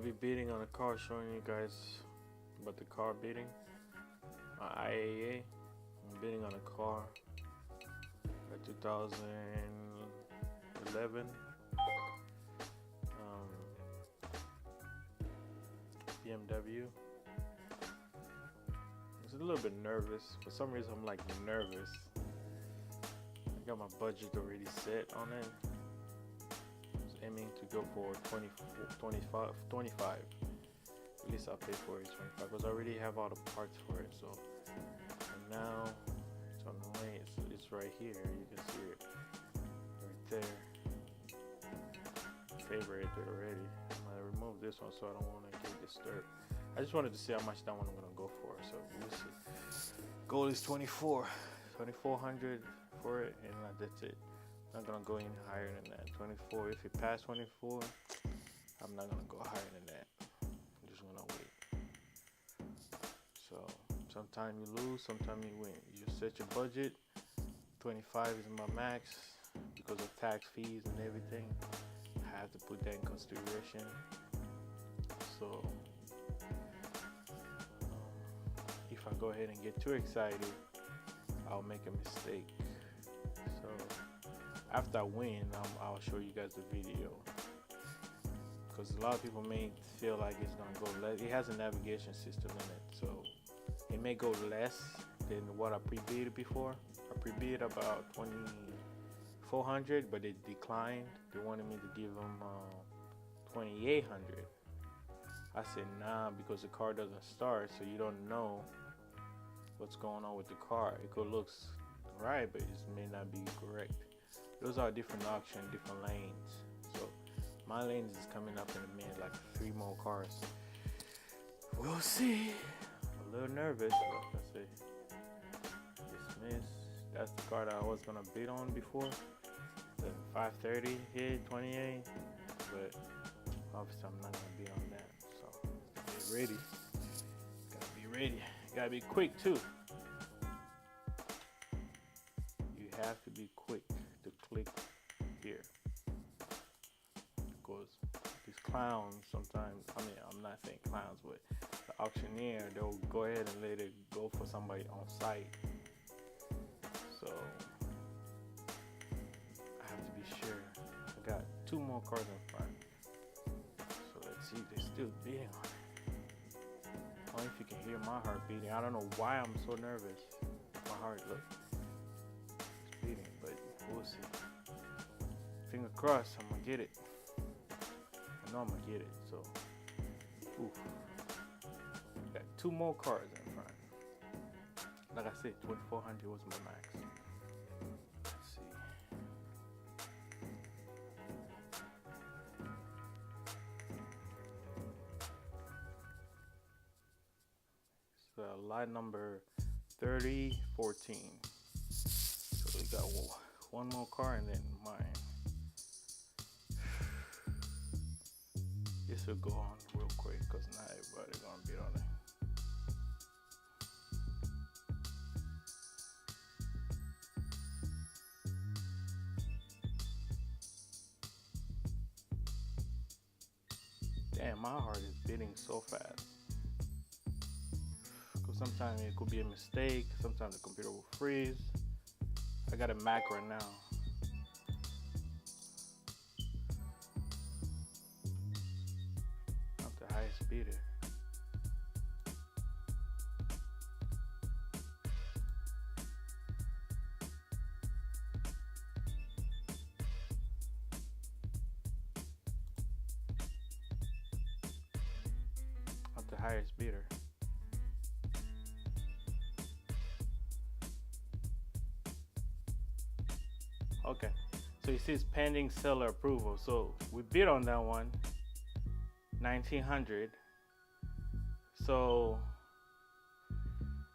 be bidding on a car, showing you guys about the car bidding. IAA. I'm bidding on a car, a 2011 BMW. I was a little bit nervous. For some reason, I'm like nervous. I got my budget already set on it. I was aiming to go for 25. At least I'll pay for it 25 because I already have all the parts for it. So and now it's on the way. It's right here. You can see it right there. Favorite it already. I'm gonna remove this one so I don't want to get disturbed. I just wanted to see how much that one I'm gonna go for. So we'll see. Goal is 2400 for it, and that's it. I'm not gonna go any higher than that. 24. If it pass 24, I'm not gonna go higher than that. I'm just gonna wait. So sometimes you lose, sometimes you win. You just set your budget. 25 is my max because of tax fees and everything. I have to put that in consideration. So if I go ahead and get too excited, I'll make a mistake. So after I win, I'll show you guys the video, because a lot of people may feel like it's gonna go less. It has a navigation system in it, so it may go less than what I pre-bid before. I pre-bid about 2,400, but it declined. They wanted me to give them 2,800. I said nah, because the car doesn't start, so you don't know what's going on with the car. It could look right, but it may not be correct. Those are different auctions, different lanes. So my lanes is coming up in a minute, like 3 more cars. We'll see. I'm a little nervous, like I say. Dismiss. That's the car that I was gonna bid on before. The 530 hit 28, but obviously I'm not gonna bid on that. So get ready. Gotta be ready. Gotta be quick too. You have to be quick to click here, because these clowns sometimes, I mean, I'm not saying clowns, but the auctioneer, they'll go ahead and let it go for somebody on site. So I have to be sure. I got 2 more cars in front. So let's see if they're still bidding on it. I don't know if you can hear my heart beating. I don't know why I'm so nervous. My heart, look, it's beating, but we'll see. Finger crossed, I'm gonna get it. I know I'm gonna get it, so. Oof. Got 2 more cars in front. Like I said, 2,400 was my max. Let's see. Lot number 3014. So we got 1 more car and then mine. This will go on real quick because not everybody gonna bid on it. Damn, my heart is beating so fast. Sometimes it could be a mistake. Sometimes the computer will freeze. I got a Mac right now. I'm the highest bidder. I'm the highest bidder. Okay, so it says pending seller approval. So we bid on that one, 1,900. So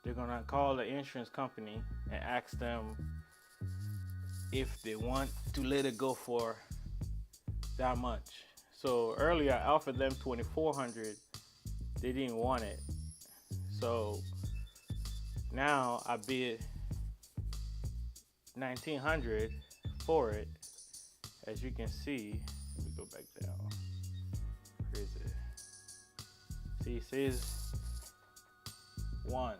they're gonna call the insurance company and ask them if they want to let it go for that much. So earlier I offered them 2,400. They didn't want it. So now I bid 1,900 for it. As you can see, let me go back down. Where is it? See, it says 1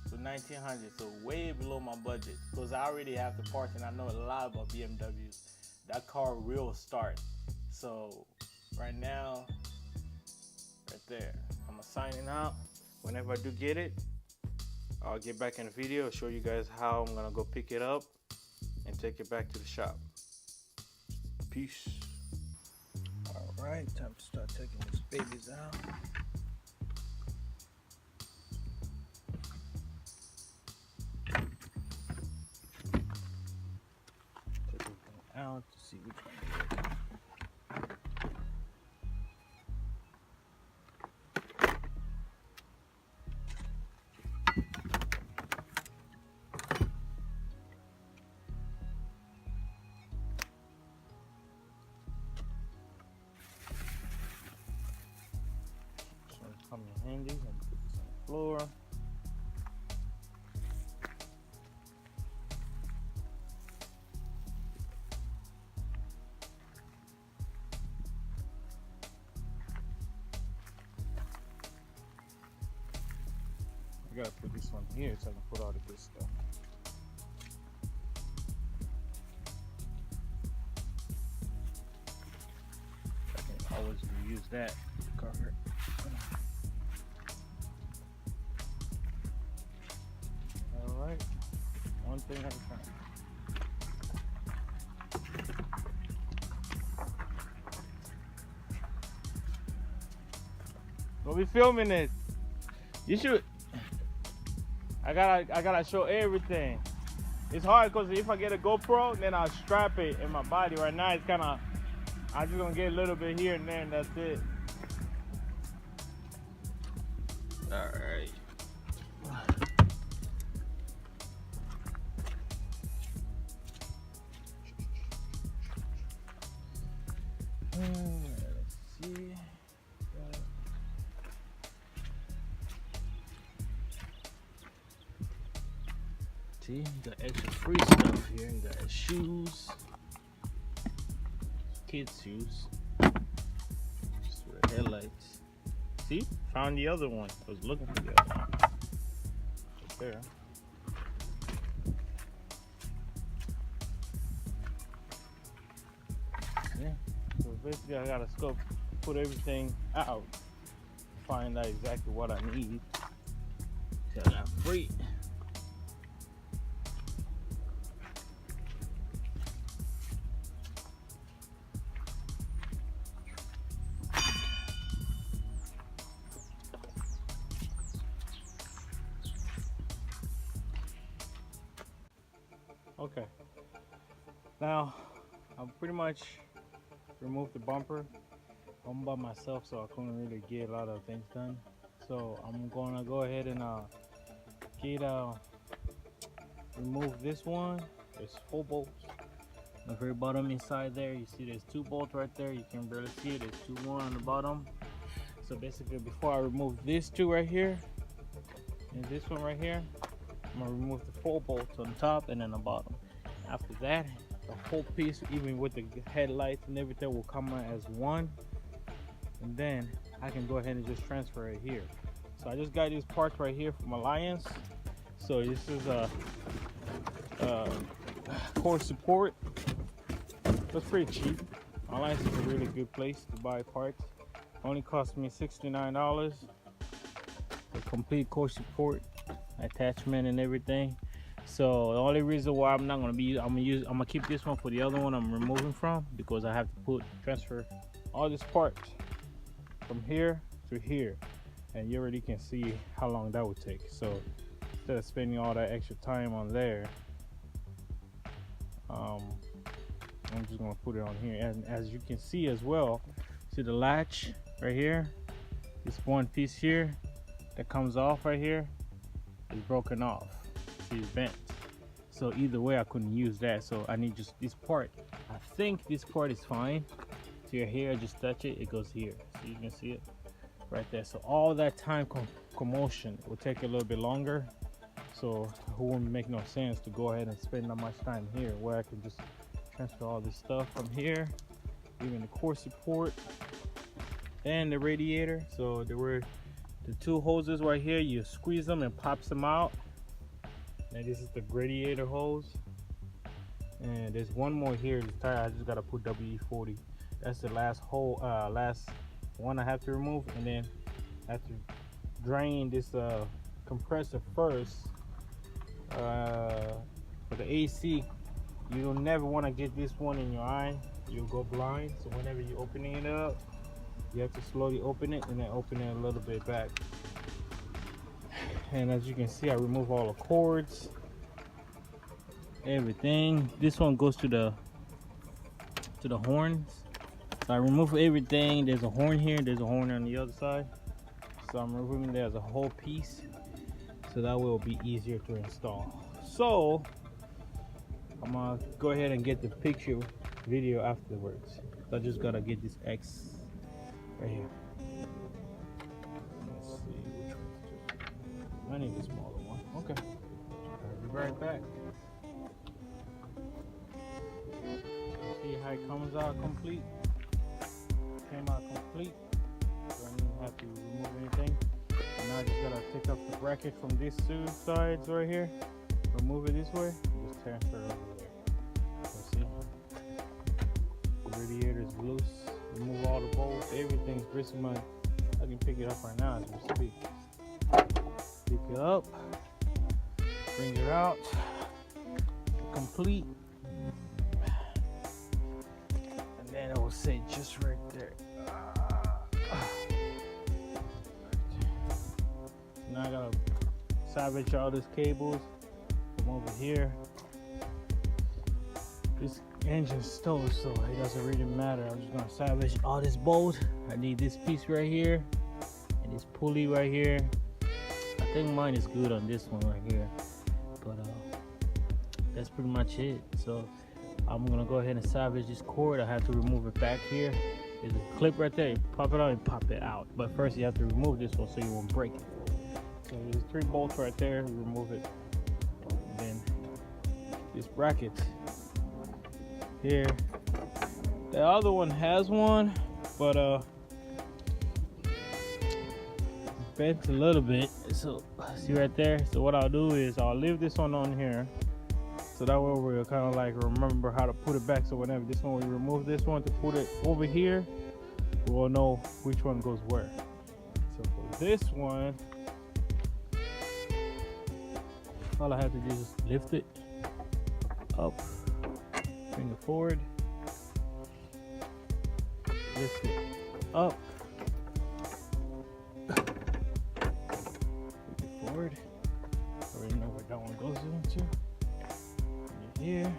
to 1900, so way below my budget because I already have the parts and I know a lot about BMWs. That car will start. So right now, right there, I'm signing out. Whenever I do get it, I'll get back in the video, show you guys how I'm gonna go pick it up and take it back to the shop. Peace. All right, time to start taking these babies out. Take everything out to see which one to take. Come in handy. Let me put this on the floor. I gotta put this one here so I can put all the good stuff. I can always reuse that to cover it. Alright, one thing at a time. Don't be filming this. You should. I gotta show everything. It's hard because if I get a GoPro, then I'll strap it in my body. Right now it's kinda, I'm just gonna get a little bit here and there and that's it. Alright. Let's see. See, you got extra free stuff here. You got shoes, kids' shoes, just for the headlights. See, found the other one. I was looking for the other one. Right there. Yeah. So basically, I gotta scope, put everything out, find out exactly what I need. So I got free. Okay, now I'm pretty much removed the bumper. I'm by myself, so I couldn't really get a lot of things done. So I'm gonna go ahead and remove this one. There's 4 bolts. On the very bottom inside there, you see there's 2 bolts right there. You can barely see it. There's 2 more on the bottom. So basically, before I remove these 2 right here and this one right here, I'm gonna remove the 4 bolts on the top and then the bottom. After that, the whole piece, even with the headlights and everything, will come out as one. And then I can go ahead and just transfer it here. So I just got these parts right here from Alliance. So this is a core support. That's pretty cheap. Alliance is a really good place to buy parts. Only cost me $69. The complete core support, attachment and everything. So the only reason why I'm gonna keep this one for the other one I'm removing from, because I have to transfer all this part from here to here, and you already can see how long that would take. So instead of spending all that extra time on there, I'm just gonna put it on here. And as you can see as well, see the latch right here, this one piece here that comes off right here is broken off. See, it's bent. So either way I couldn't use that, so I need just this part. I think this part is fine. So your hair, just touch it, it goes here. So you can see it right there. So all that time commotion will take a little bit longer. So it won't make no sense to go ahead and spend that much time here, where I can just transfer all this stuff from here, even the core support and the radiator. So the two hoses right here, you squeeze them and pops them out. And this is the radiator hose. And there's one more here. This tire, I just gotta put WD-40. That's the last hole, last one I have to remove, and then I have to drain this compressor first. For the AC, you don't never want to get this one in your eye. You'll go blind. So whenever you're opening it up, you have to slowly open it and then open it a little bit back. And as you can see, I remove all the cords, everything. This one goes to the horns. So I remove everything. There's a horn here, there's a horn on the other side. So I'm removing that as a whole piece, so that way it will be easier to install. So I'm gonna go ahead and get the picture video afterwards. So I just gotta get this X right here. Let's see which one. I need the smaller one. Okay. I'll be right back. See how it comes out complete. Came out complete. So I didn't have to remove anything. And now I just gotta take off the bracket from these two sides right here. Remove it this way. And just transfer it over there. So see, the radiator is loose. Remove all the bolts. Everything's pretty much. I can pick it up right now as we speak. Pick it up. Bring it out. Complete. And then it will say just right there. Now I gotta salvage all these cables from over here. This engine's stowed, so it doesn't really matter. I'm just gonna salvage all this bolt. I need this piece right here and this pulley right here. I think mine is good on this one right here, but that's pretty much it. So I'm gonna go ahead and salvage this cord. I have to remove it back here. There's a clip right there. You pop it out and pop it out. But first you have to remove this one so you won't break it. So there's 3 bolts right there. You remove it. And then this bracket here. The other one has one, but bent a little bit. So see right there. So what I'll do is I'll leave this one on here. So that way we'll kind of like remember how to put it back. So whenever this one, we remove this one to put it over here, we'll know which one goes where. So for this one, all I have to do is just lift it up, bring it forward, lift it up, bring it forward. I already know where that one goes into. Here.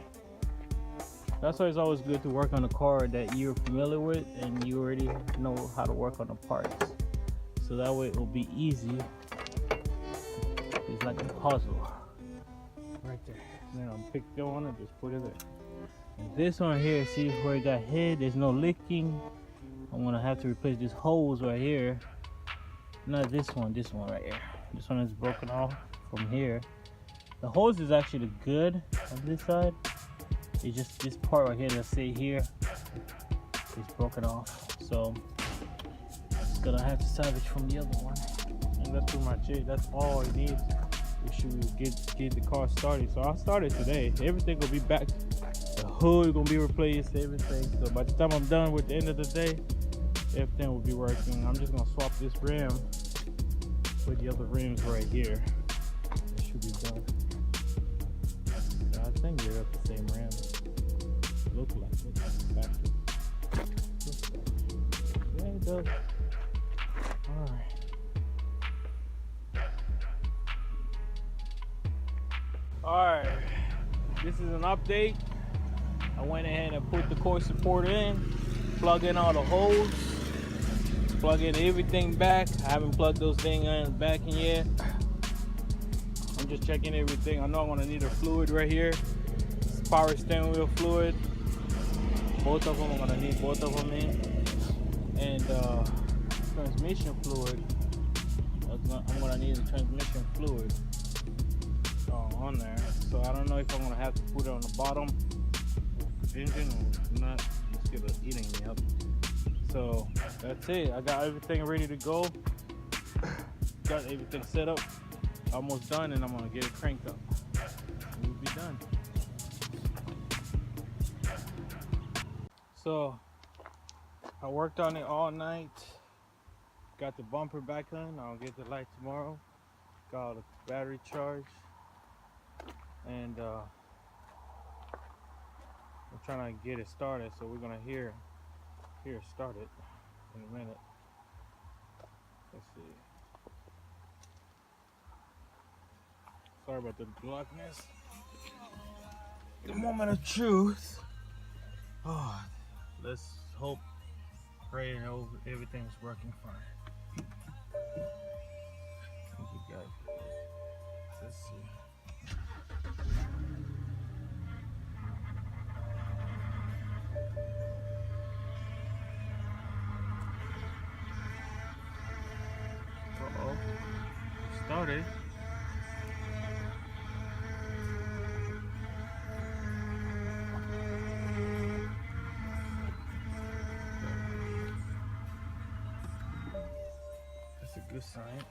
That's why it's always good to work on a car that you're familiar with and you already know how to work on the parts. So that way it will be easy. It's like a puzzle. Right there. Then I'll pick that one and just put it there. And this one here, see where it got hit, there's no leaking. I'm gonna have to replace this hose right here. Not this one right here. This one is broken off from here. The hose is actually good on this side. It's just this part right here that say here is broken off. So it's gonna have to salvage from the other one. And that's pretty much it. That's all it needs. We should get the car started. So I'll start it today. Everything will be back. The hood gonna be replaced, everything. So by the time I'm done with the end of the day, everything will be working. I'm just gonna swap this rim with the other rims right here. It should be done. I think they're at the same rim. Look like it. Back to. Yeah, it does. Alright. Alright. This is an update. I went ahead and put the core support in, plug in all the holes, plug in everything back. I haven't plugged those things in back in yet. I'm just checking everything. I know I'm gonna need a fluid right here. It's power steering wheel fluid. Both of them, I'm gonna need both of them in. And transmission fluid. I'm gonna need the transmission fluid on there. So I don't know if I'm gonna have to put it on the bottom engine or not. It's gonna eating me up. So that's it. I got everything ready to go. got everything set up, almost done, and I'm gonna get it cranked up. We'll be done. So I worked on it all night. Got the bumper back on. I'll get the light tomorrow. Got all the battery charged, and I'm trying to get it started. So we're gonna hear it started in a minute. Let's see. Sorry about the blackness. The moment of truth. Oh, let's hope, pray, and hope everything's working fine. Thank you guys. Let's see. Uh-oh. It started. That's a good sign.